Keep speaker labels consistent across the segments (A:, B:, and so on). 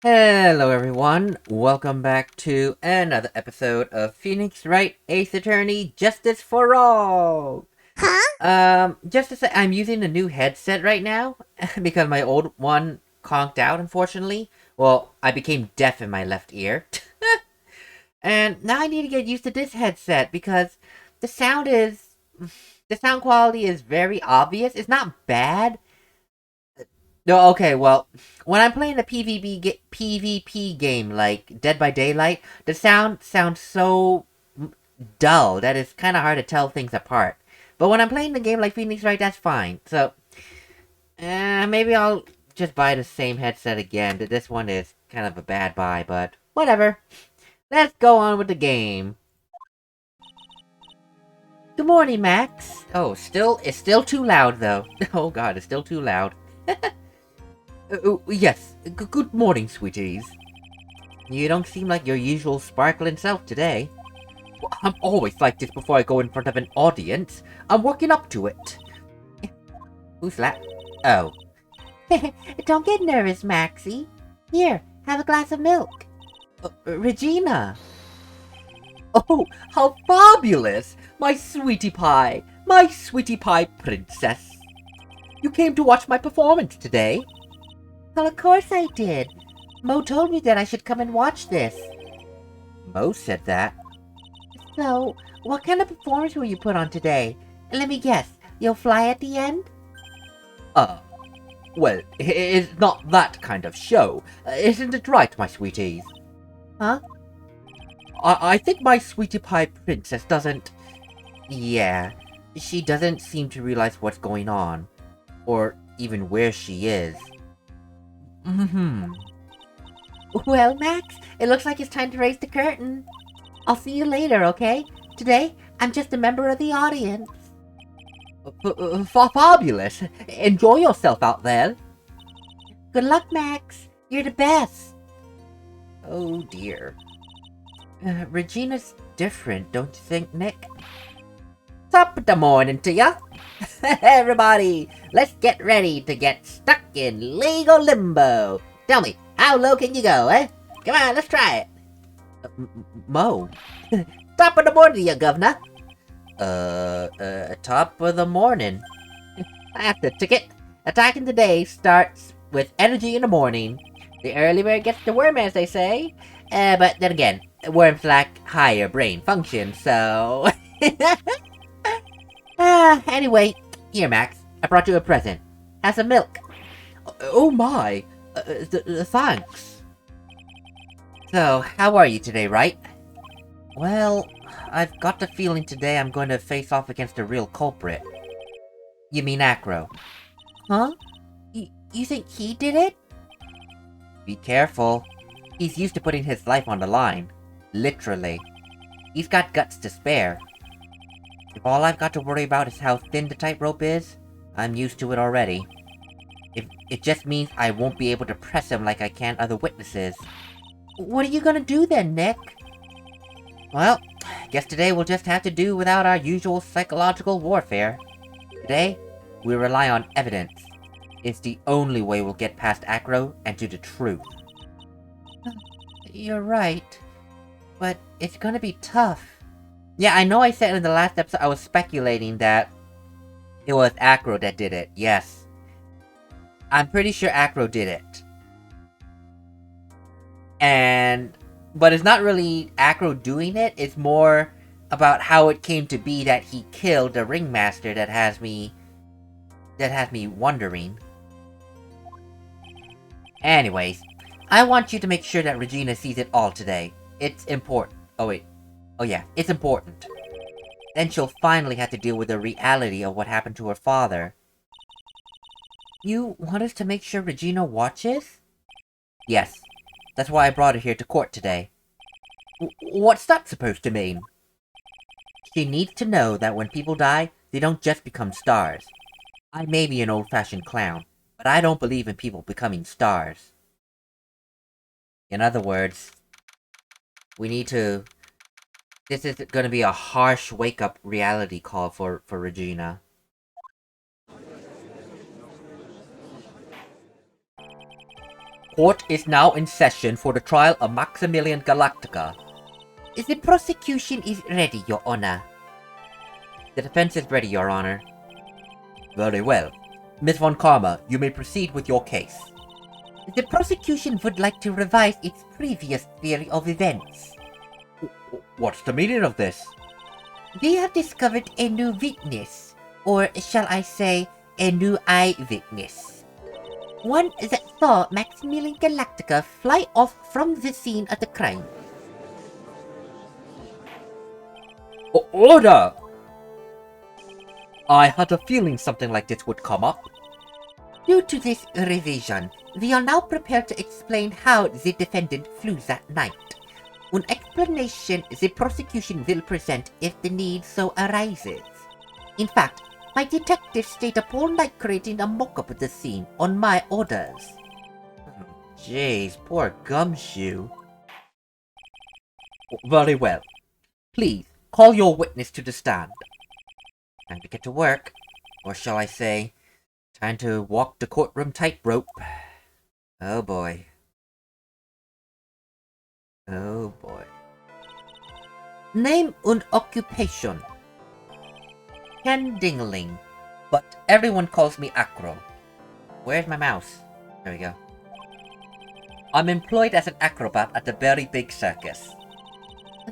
A: Hello everyone, welcome back to another episode of Phoenix Wright Ace Attorney Justice for All!
B: Huh?
A: Just to say, I'm using a new headset right now, because my old one conked out, unfortunately. Well, I became deaf in my left ear. And now I need to get used to this headset, because the sound is... The sound quality is very obvious. It's not bad. No, okay, well, when I'm playing a PvP game like Dead by Daylight, the sound sounds so dull that it's kind of hard to tell things apart. But when I'm playing the game like Phoenix Wright, that's fine. So, maybe I'll just buy the same headset again. This one is kind of a bad buy, but whatever. Let's go on with the game. Good morning, Max. Oh, it's still too loud though. Oh god, it's still too loud. Yes. Good morning, sweeties. You don't seem like your usual sparkling self today. Well, I'm always like this before I go in front of an audience. I'm working up to it. Who's that? Oh. Don't get nervous, Maxie. Here, have a glass of milk. Regina. Oh, how fabulous! My sweetie pie! My sweetie pie princess! You came to watch my performance today? Well, of course I did. Mo told me that I should come and watch this. Mo said that? So, what kind of performance will you put on today? Let me guess, you'll fly at the end? Uh, well, it's not that kind of show. Isn't it right, my sweeties? Huh? I think my sweetie pie princess doesn't... Yeah, she doesn't seem to realize what's going on. Or even where she is. Well, Max, it looks like it's time to raise the curtain. I'll see you later, okay? Today, I'm just a member of the audience. Fabulous! Enjoy yourself out there. Good luck, Max. You're the best. Oh dear. Regina's different, don't you think, Nick? Top of the morning to ya! Everybody, let's get ready to get stuck in legal limbo. Tell me, how low can you go, eh? Come on, let's try it. Mo. Top of the morning, ya governor. Top of the morning. I have the ticket. Attacking the day starts with energy in the morning. The early bird gets the worm, as they say. But then again, worms lack higher brain function, so... Anyway, here, Max. I brought you a present. Have some milk. Oh my. Thanks. So, how are you today, Wright? Well, I've got the feeling today I'm going to face off against a real culprit. You mean Acro? Huh? You think he did it? Be careful. He's used to putting his life on the line. Literally. He's got guts to spare. If all I've got to worry about is how thin the tightrope is, I'm used to it already. If it just means I won't be able to press him like I can other witnesses. What are you gonna do then, Nick? Well, guess today we'll just have to do without our usual psychological warfare. Today, we rely on evidence. It's the only way we'll get past Acro and to the truth. You're right. But it's gonna be tough. Yeah, I know I said in the last episode I was speculating that it was Acro that did it. Yes. I'm pretty sure Acro did it. But it's not really Acro doing it, it's more about how it came to be that he killed the ringmaster that has me wondering. Anyways, I want you to make sure that Regina sees it all today. It's important. Oh wait. Oh yeah, it's important. Then she'll finally have to deal with the reality of what happened to her father. You want us to make sure Regina watches? Yes. That's why I brought her here to court today. What's that supposed to mean? She needs to know that when people die, they don't just become stars. I may be an old-fashioned clown, but I don't believe in people becoming stars. In other words, we need to... This is gonna be a harsh wake-up reality call for Regina. Court is now in session for the trial of Maximilian Galactica. The prosecution is ready, Your Honor. The defense is ready, Your Honor. Very well. Miss Von Karma, you may proceed with your case. The prosecution would like to revise its previous theory of events. What's the meaning of this? We have discovered a new witness, or shall I say, a new eyewitness. One that saw Maximilian Galactica fly off from the scene of the crime. Order! I had a feeling something like this would come up. Due to this revision, we are now prepared to explain how the defendant flew that night. An explanation the prosecution will present if the need so arises. In fact, my detectives stayed up all night creating a mock-up of the scene on my orders. Jeez, poor Gumshoe. Very well. Please, call your witness to the stand. Time to get to work. Or shall I say, time to walk the courtroom tightrope. Oh boy. Oh boy. Name and occupation. Ken Dingling. But everyone calls me Acro. Where's my mouse? There we go. I'm employed as an acrobat at the Very Big Circus.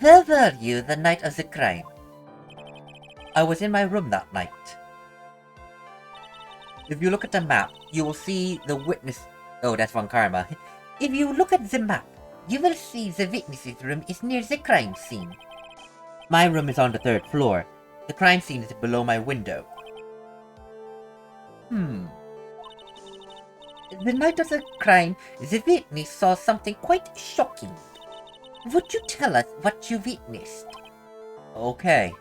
A: Where were you the night of the crime? I was in my room that night. If you look at the map, you will see the witness... Oh, that's Von Karma. If you look at the map, you will see the witness's room is near the crime scene. My room is on the 3rd floor. The crime scene is below my window. The night of the crime, the witness saw something quite shocking. Would you tell us what you witnessed? Okay.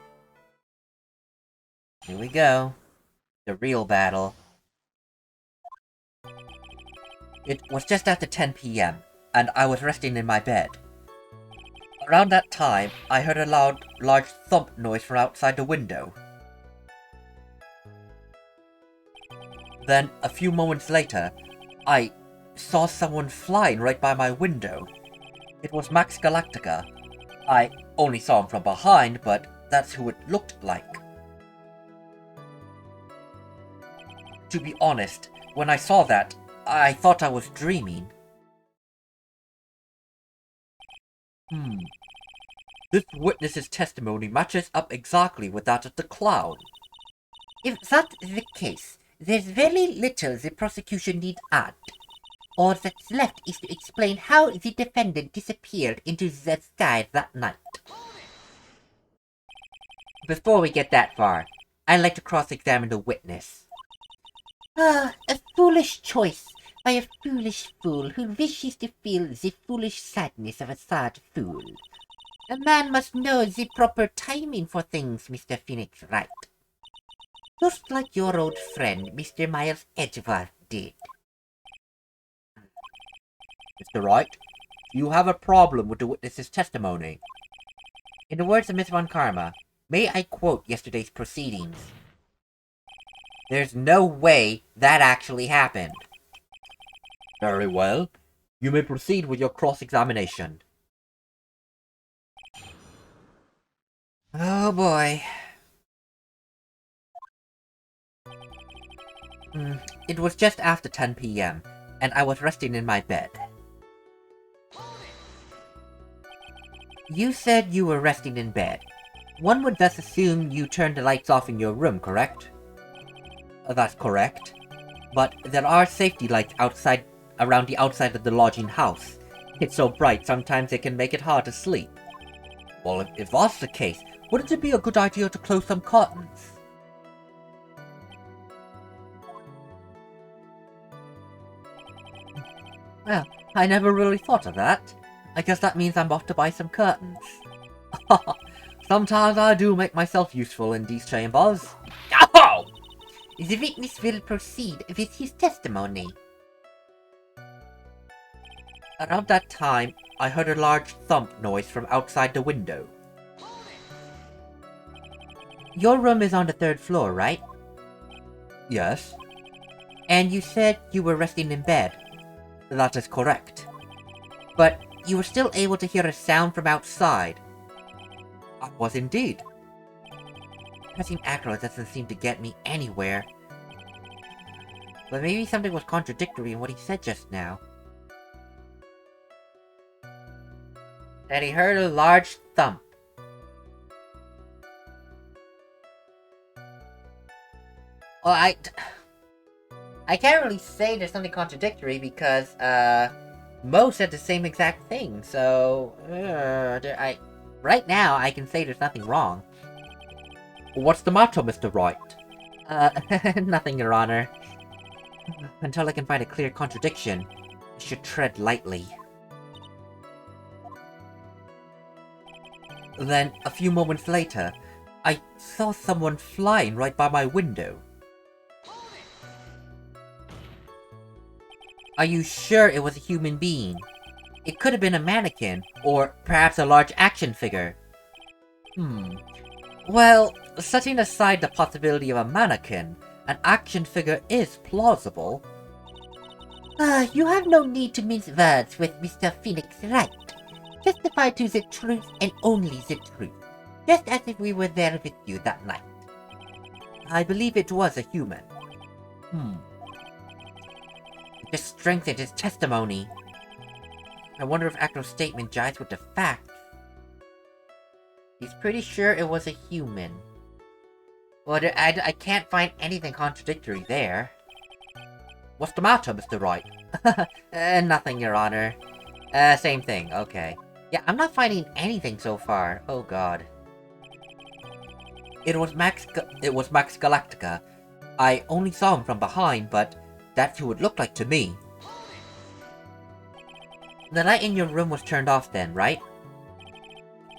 A: Here we go. The real battle. It was just after 10 p.m., and I was resting in my bed. Around that time, I heard a large thump noise from outside the window. Then, a few moments later, I saw someone flying right by my window. It was Max Galactica. I only saw him from behind, but that's who it looked like. To be honest, when I saw that, I thought I was dreaming. This witness's testimony matches up exactly with that of the clown. If that's the case, there's very little the prosecution need add. All that's left is to explain how the defendant disappeared into the sky that night. Before we get that far, I'd like to cross-examine the witness. A foolish choice by a foolish fool who wishes to feel the foolish sadness of a sad fool. A man must know the proper timing for things, Mr. Phoenix Wright. Just like your old friend, Mr. Miles Edgeworth did. Mr. Wright, you have a problem with the witness's testimony. In the words of Miss Von Karma, may I quote yesterday's proceedings? There's no way that actually happened. Very well. You may proceed with your cross-examination. Oh boy. It was just after 10 p.m., and I was resting in my bed. You said you were resting in bed. One would thus assume you turned the lights off in your room, correct? That's correct. But there are safety lights around the outside of the lodging house. It's so bright, sometimes it can make it hard to sleep. Well, if that's the case, wouldn't it be a good idea to close some curtains? Well, I never really thought of that. I guess that means I'm off to buy some curtains. Sometimes I do make myself useful in these chambers. Oh! The witness will proceed with his testimony. Around that time, I heard a large thump noise from outside the window. Your room is on the 3rd floor, right? Yes. And you said you were resting in bed. That is correct. But you were still able to hear a sound from outside. I was indeed. Pressing acro doesn't seem to get me anywhere. But maybe something was contradictory in what he said just now. That he heard a large thump. Well, I can't really say there's something contradictory because, Mo said the same exact thing, so, right now, I can say there's nothing wrong. What's the matter, Mr. Wright? Nothing, Your Honor. Until I can find a clear contradiction, I should tread lightly. Then, a few moments later, I saw someone flying right by my window. Are you sure it was a human being? It could have been a mannequin, or perhaps a large action figure. Well, setting aside the possibility of a mannequin, an action figure is plausible. You have no need to mince words with Mr. Phoenix Wright. Testify to the truth and only the truth, just as if we were there with you that night. I believe it was a human. It just strengthened his testimony. I wonder if Acro's statement jives with the facts. He's pretty sure it was a human. Well, I can't find anything contradictory there. What's the matter, Mr. Wright? Nothing, Your Honor. Same thing, okay. Yeah, I'm not finding anything so far. Oh god. It was Max Galactica. I only saw him from behind, but that's who it looked like to me. The light in your room was turned off then, right?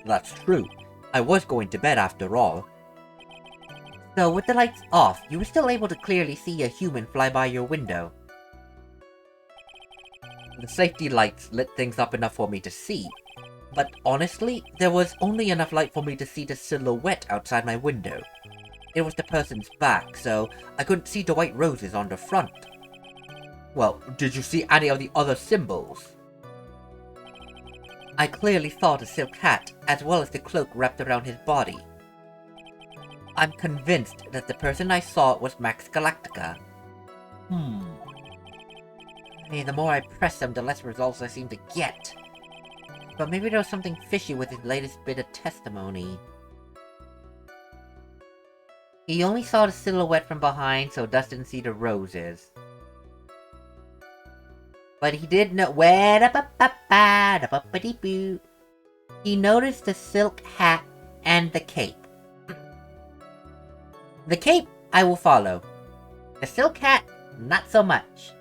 A: That's true. I was going to bed after all. So with the lights off, you were still able to clearly see a human fly by your window. The safety lights lit things up enough for me to see, but honestly, there was only enough light for me to see the silhouette outside my window. It was the person's back, so I couldn't see the white roses on the front. Well, did you see any of the other symbols? I clearly saw the silk hat, as well as the cloak wrapped around his body. I'm convinced that the person I saw was Max Galactica. The more I press him, the less results I seem to get. But maybe there was something fishy with his latest bit of testimony. He only saw the silhouette from behind, so thus didn't see the roses. But he did know— he noticed the silk hat and the cape. The cape, I will follow. The silk hat, not so much.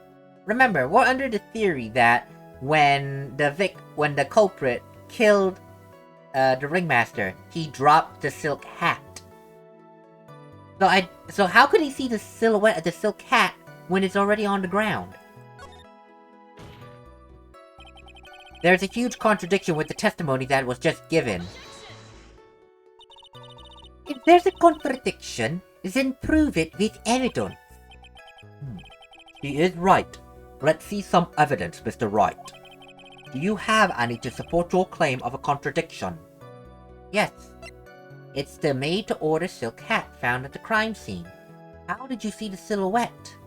A: Remember, we're under the theory that when the culprit killed the ringmaster, he dropped the silk hat. So how could he see the silhouette of the silk hat when it's already on the ground? There's a huge contradiction with the testimony that was just given. If there's a contradiction, then prove it with evidence. He is right. Let's see some evidence, Mr. Wright. Do you have any to support your claim of a contradiction? Yes. It's the made-to-order silk hat found at the crime scene. How did you see the silhouette?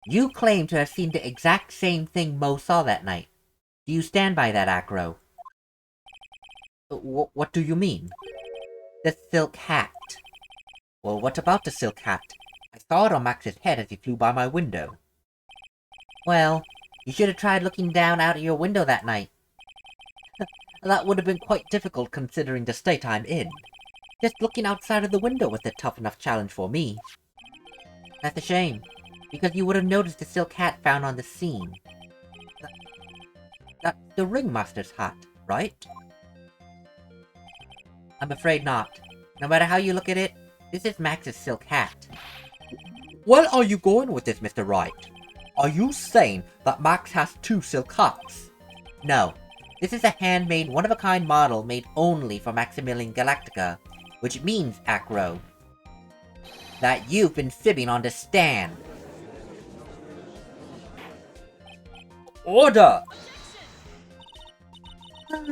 A: You claim to have seen the exact same thing Mo saw that night. Do you stand by that, Acro? What do you mean? The silk hat. Well, what about the silk hat? I saw it on Max's head as he flew by my window. Well, you should have tried looking down out of your window that night. That would have been quite difficult considering the state I'm in. Just looking outside of the window was a tough enough challenge for me. That's a shame, because you would have noticed the silk hat found on the scene. That's the ringmaster's hat, right? I'm afraid not. No matter how you look at it, this is Max's silk hat. Where are you going with this, Mr. Wright? Are you saying that Max has two silk hats? No. This is a handmade, one-of-a-kind model made only for Maximilian Galactica, which means, Acro, that you've been fibbing on the stand. Order!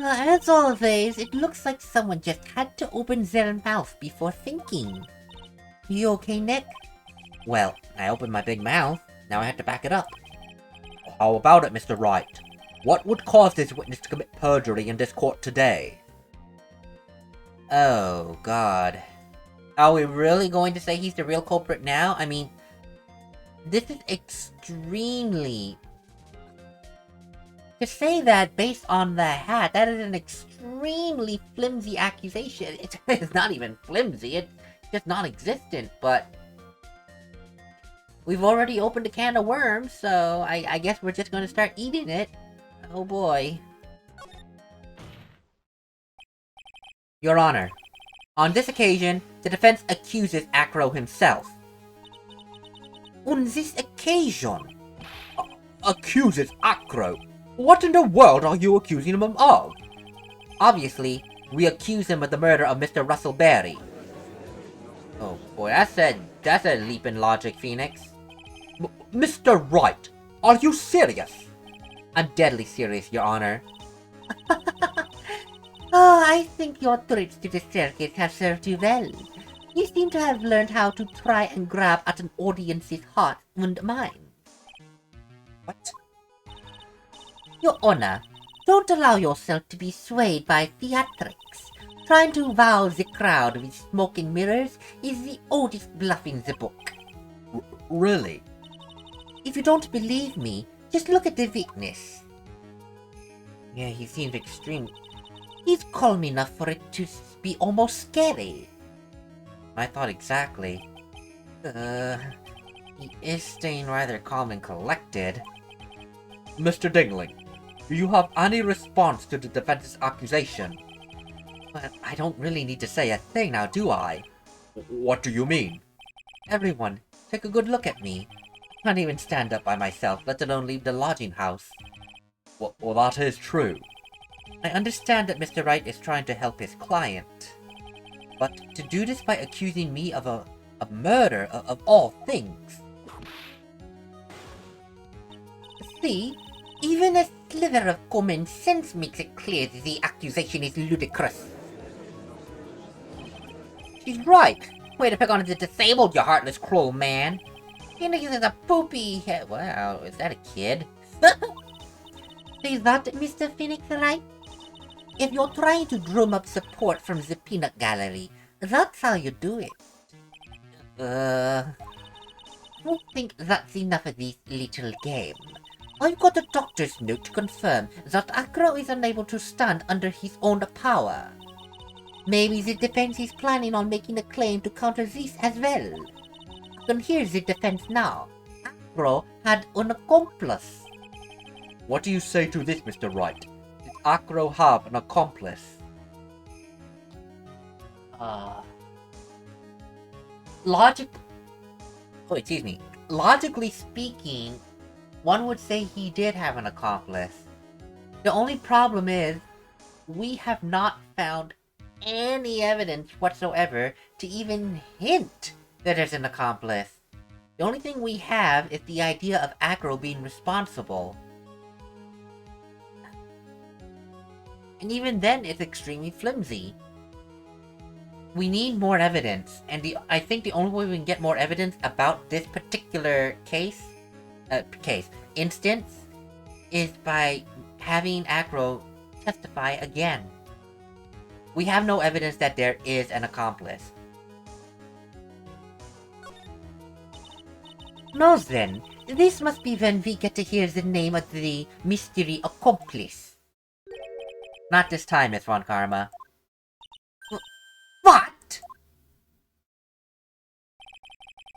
B: As always, it looks like someone just had to open their mouth before thinking. You okay, Nick?
A: Well, I opened my big mouth. Now I have to back it up. How about it, Mr. Wright? What would cause this witness to commit perjury in this court today? Oh, God. Are we really going to say he's the real culprit now? I mean, this is extremely... To say that based on the hat, that is an extremely flimsy accusation. It's not even flimsy, it's just non-existent, but... We've already opened a can of worms, so I guess we're just gonna start eating it. Oh boy. Your Honor, on this occasion, the defense accuses Acro himself.
B: On this occasion?
A: Accuses Acro? What in the world are you accusing him of? Obviously, we accuse him of the murder of Mr. Russell Berry. Oh boy, that's a leap in logic, Phoenix. Mr. Wright, are you serious? I'm deadly serious, Your Honor.
B: Oh, I think your trips to the circus have served you well. You seem to have learned how to try and grab at an audience's heart and mind.
A: What?
B: Your Honor, don't allow yourself to be swayed by theatrics. Trying to wow the crowd with smoke and mirrors is the oldest bluff in the book.
A: Really?
B: If you don't believe me, just look at the witness.
A: Yeah, he seems extreme.
B: He's calm enough for it to be almost scary.
A: I thought exactly. He is staying rather calm and collected. Mr. Dingling, do you have any response to the defense's accusation? But I don't really need to say a thing now, do I? What do you mean? Everyone, take a good look at me. I can't even stand up by myself, let alone leave the lodging house. Well, that is true. I understand that Mr. Wright is trying to help his client. But to do this by accusing me of a murder of all things...
B: See? Even a sliver of common sense makes it clear that the accusation is ludicrous.
A: She's right! Way to pick on the disabled, you heartless, cruel man! Phoenix is a poopy head. Wow, is that a kid?
B: Is that Mr. Phoenix, right? If you're trying to drum up support from the peanut gallery, that's how you do it. I don't think that's enough of this little game. I've got a doctor's note to confirm that Acro is unable to stand under his own power. Maybe the defense is planning on making a claim to counter this as well. And here's the defense now. Acro had an accomplice.
A: What do you say to this, Mr. Wright? Did Acro have an accomplice? Logically speaking, one would say he did have an accomplice. The only problem is, we have not found any evidence whatsoever to even hint that there's an accomplice. The only thing we have is the idea of Acro being responsible. And even then, it's extremely flimsy. We need more evidence, and I think the only way we can get more evidence about this particular instance, is by having Acro testify again. We have no evidence that there is an accomplice.
B: Now then, this must be when we get to hear the name of the mystery accomplice.
A: Not this time, Miss Von Karma.
B: What?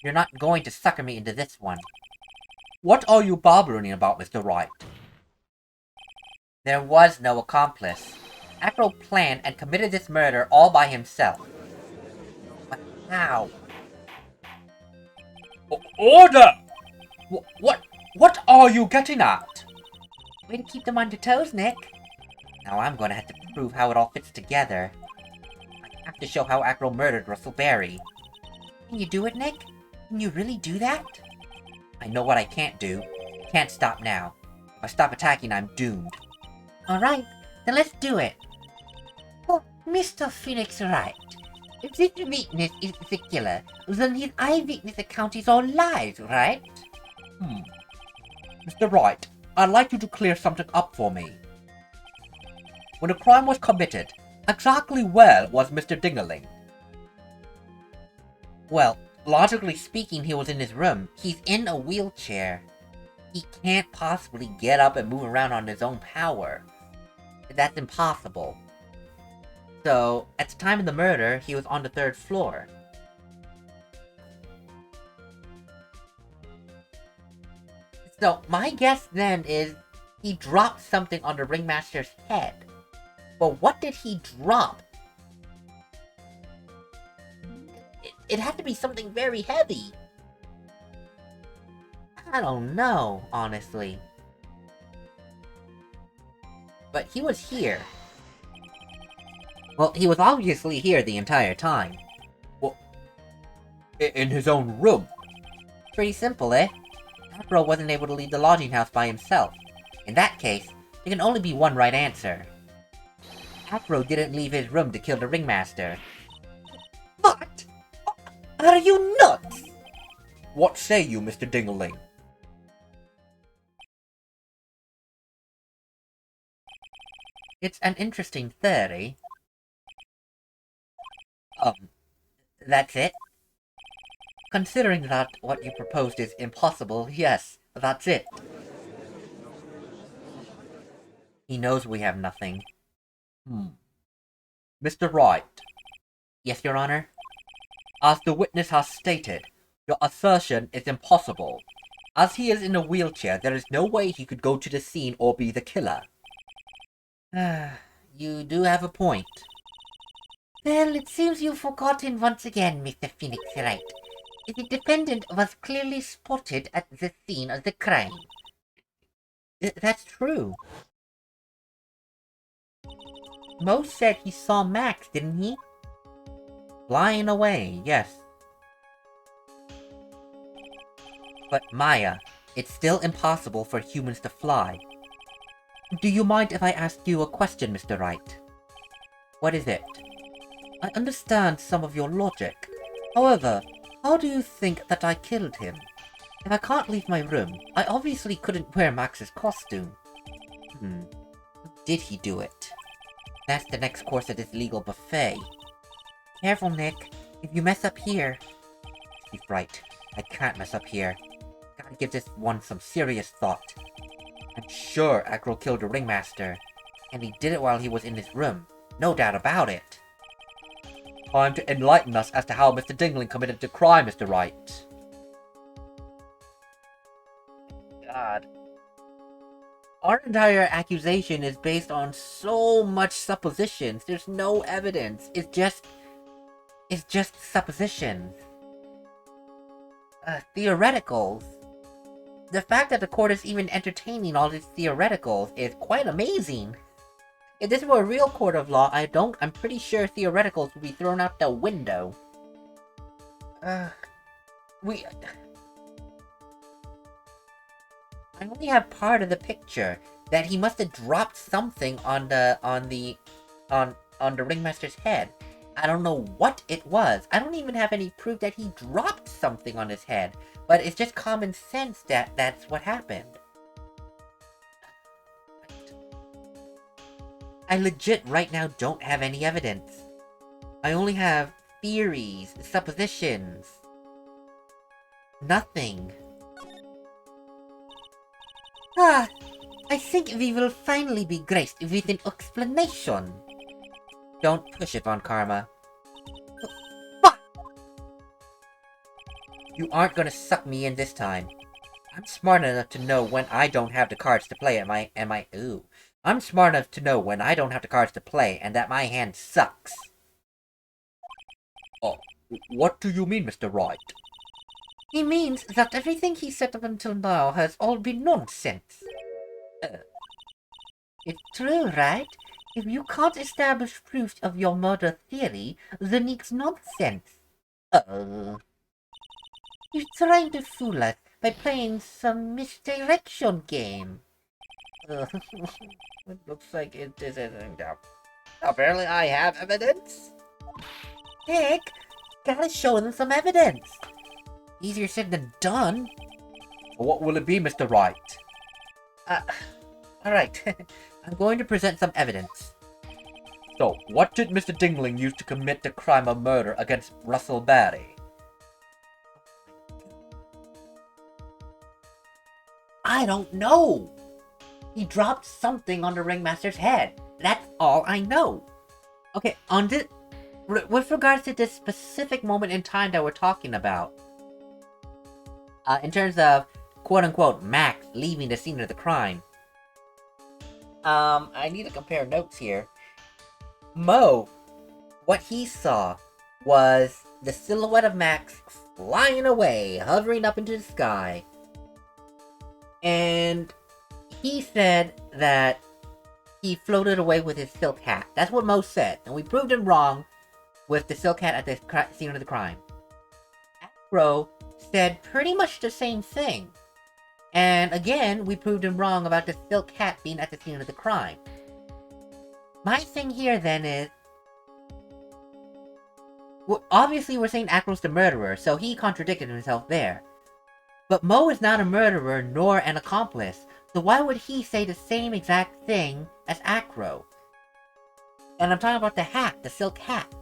A: You're not going to sucker me into this one. What are you babbling about, Mr. Wright? There was no accomplice. Acro planned and committed this murder all by himself. But how? Order! What are you getting at?
B: Way to keep them on your toes, Nick.
A: Now I'm gonna have to prove how it all fits together. I have to show how Acro murdered Russell Berry.
B: Can you do it, Nick? Can you really do that?
A: I know what I can't do. Can't stop now. If I stop attacking, I'm doomed.
B: Alright, then let's do it. Oh, Mr. Phoenix Wright. If this weakness is the killer, then his eye weakness account is all lies, right?
A: Mr. Wright, I'd like you to clear something up for me. When a crime was committed, exactly where was Mr. Dingaling?
B: Well, logically speaking, he was in his room. He's in a wheelchair. He can't possibly get up and move around on his own power. That's impossible. So, at the time of the murder, he was on the 3rd floor. So, my guess then is he dropped something on the ringmaster's head. But what did he drop? It had to be something very heavy. I don't know, honestly. But he was here. Well, he was obviously here the entire time.
A: Well, in his own room?
B: Pretty simple, eh? Afro wasn't able to leave the lodging house by himself. In that case, there can only be one right answer. Afro didn't leave his room to kill the ringmaster. What? Are you nuts?
A: What say you, Mr. Dingaling?
B: It's an interesting theory. That's it? Considering that what you proposed is impossible, yes, that's it. He knows we have nothing.
A: Mr. Wright.
B: Yes, Your Honor?
A: As the witness has stated, your assertion is impossible. As he is in a wheelchair, there is no way he could go to the scene or be the killer.
B: You do have a point. Well, it seems you've forgotten once again, Mr. Phoenix Wright. The defendant was clearly spotted at the scene of the crime. That's true. Mo said he saw Max, didn't he?
A: Flying away, yes.
B: But Maya, it's still impossible for humans to fly.
A: Do you mind if I ask you a question, Mr. Wright?
B: What is it?
A: I understand some of your logic. However, how do you think that I killed him?
B: If I can't leave my room, I obviously couldn't wear Max's costume. Did he do it? That's the next course of this legal buffet. Careful, Nick. If you mess up here...
A: He's right. I can't mess up here. Gotta give this one some serious thought. I'm sure Agro killed the ringmaster.
B: And he did it while he was in his room. No doubt about it.
A: Time to enlighten us as to how Mr. Dingaling committed the crime, Mr. Wright.
B: God. Our entire accusation is based on so much suppositions. There's no evidence. It's just suppositions. Theoreticals. The fact that the court is even entertaining all these theoreticals is quite amazing. If this were a real court of law, I'm pretty sure theoreticals would be thrown out the window. I only have part of the picture, that he must have dropped something on the ringmaster's head. I don't know what it was. I don't even have any proof that he dropped something on his head, but it's just common sense that that's what happened. I legit right now don't have any evidence. I only have theories, suppositions. Nothing. I think we will finally be graced with an explanation. Don't push it, Von Karma. Fuck! You aren't gonna suck me in this time. I'm smart enough to know when I don't have the cards to play I'm smart enough to know when I don't have the cards to play and that my hand sucks.
A: Oh, what do you mean, Mr. Wright?
B: He means that everything he said up until now has all been nonsense. It's true, right? If you can't establish proofs of your murder theory, then it's nonsense. You're trying to fool us by playing some misdirection game. It looks like it isn't. Apparently I have evidence. Nick, gotta show them some evidence. Easier said than done.
A: What will it be, Mr. Wright?
B: Alright. I'm going to present some evidence.
A: So, what did Mr. Dingling use to commit the crime of murder against Russell Barry?
B: I don't know. He dropped something on the ringmaster's head. That's all I know.
A: Okay, on this, with regards to this specific moment in time that we're talking about,
B: in terms of quote-unquote Max leaving the scene of the crime, I need to compare notes here. Mo, what he saw was the silhouette of Max flying away, hovering up into the sky. And he said that he floated away with his silk hat. That's what Mo said, and we proved him wrong with the silk hat at the scene of the crime. Acro said pretty much the same thing. And again, we proved him wrong about the silk hat being at the scene of the crime. My thing here then is, well, obviously we're saying Acro's the murderer, so he contradicted himself there. But Mo is not a murderer nor an accomplice, so why would he say the same exact thing as Acro? And I'm talking about the hat, the silk hat.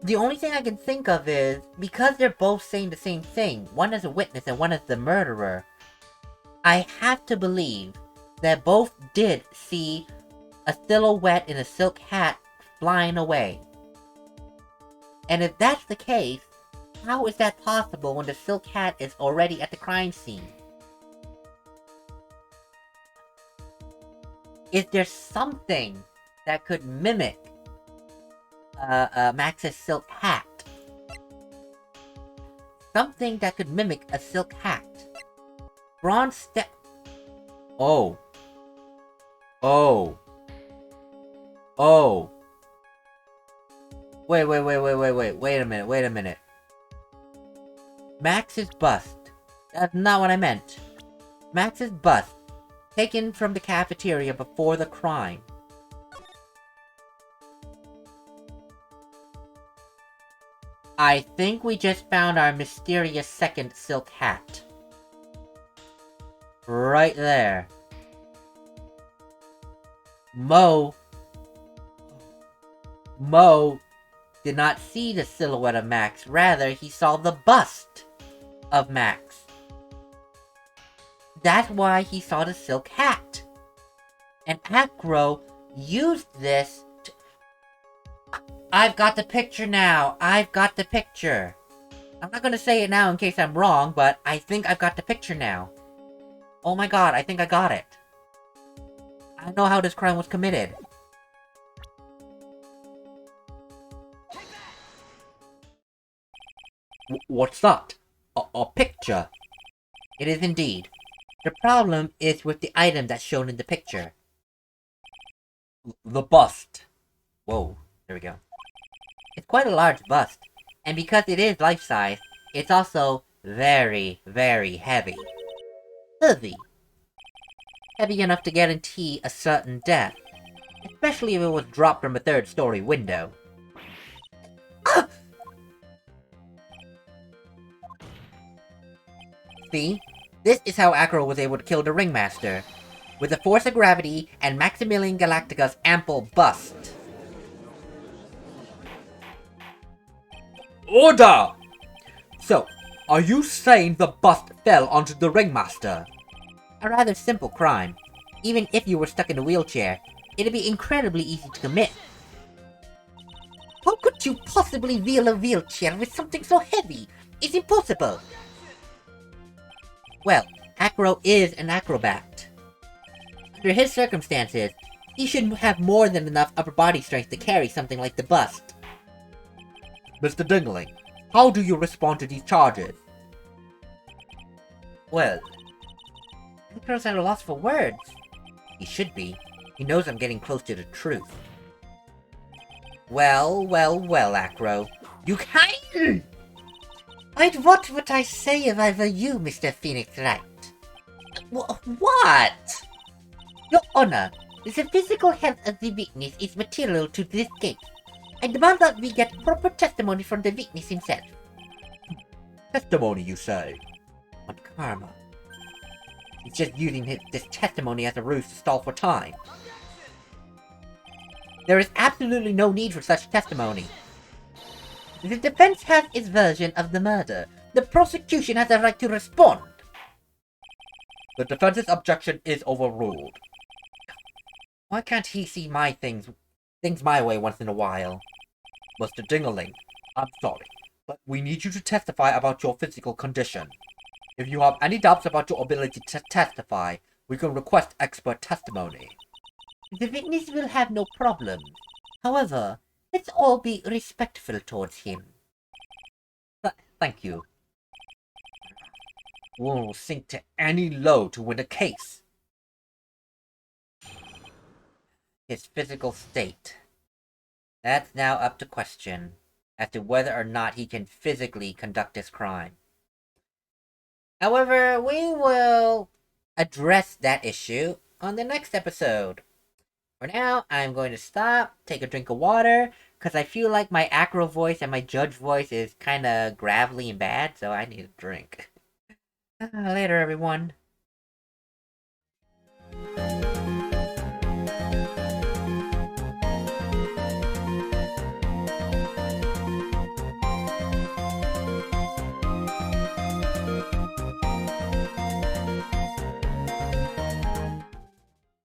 B: The only thing I can think of is, because they're both saying the same thing, one as a witness and one as the murderer, I have to believe that both did see a silhouette in a silk hat flying away. And if that's the case, how is that possible when the silk hat is already at the crime scene? Is there something that could mimic Max's silk hat? Something that could mimic a silk hat. Bronze step.
A: Oh. Wait a minute.
B: Max's bust. That's not what I meant. Max's bust, taken from the cafeteria before the crime. I think we just found our mysterious second silk hat. Right there. Mo did not see the silhouette of Max, rather he saw the bust of Max. That's why he saw the silk hat. And Acro used this to... I've got the picture now. I've got the picture. I'm not gonna say it now in case I'm wrong, but I think I've got the picture now. Oh my god, I think I got it. I know how this crime was committed.
A: What's that? A picture?
B: It is indeed. The problem is with the item that's shown in the picture.
A: The bust.
B: Whoa, there we go. It's quite a large bust, and because it is life-size, it's also very, very heavy. Heavy. Heavy enough to guarantee a certain death, especially if it was dropped from a third-story window. Ah! See? This is how Acro was able to kill the Ringmaster, with the force of gravity and Maximilian Galactica's ample bust.
A: Order! So, are you saying the bust fell onto the Ringmaster?
B: A rather simple crime. Even if you were stuck in a wheelchair, it'd be incredibly easy to commit. How could you possibly wheel a wheelchair with something so heavy? It's impossible! Well, Acro is an acrobat. Under his circumstances, he should have more than enough upper body strength to carry something like the bust.
A: Mr. Dingling, how do you respond to these charges?
B: Well, Acro's at a loss for words. He should be. He knows I'm getting close to the truth. Well, Acro. You can't... I'd watch what I say if I were you, Mr. Phoenix Wright. What? Your Honor, the physical health of the witness is material to this case. I demand that we get proper testimony from the witness himself.
A: Testimony, you say?
B: On karma. He's just using this testimony as a ruse to stall for time. There is absolutely no need for such testimony. The defense has its version of the murder. The prosecution has a right to respond.
A: The defense's objection is overruled.
B: Why can't he see my things my way once in a while?
A: Mr. Dingaling, I'm sorry, but we need you to testify about your physical condition. If you have any doubts about your ability to testify, we can request expert testimony.
B: The witness will have no problem. However, let's all be respectful towards him.
A: Thank you. One will sink to any low to win a case.
B: His physical state. That's now up to question as to whether or not he can physically conduct his crime. However, we will address that issue on the next episode. For now, I'm going to stop, take a drink of water, because I feel like my acro voice and my judge voice is kind of gravelly and bad, so I need a drink. Later, everyone.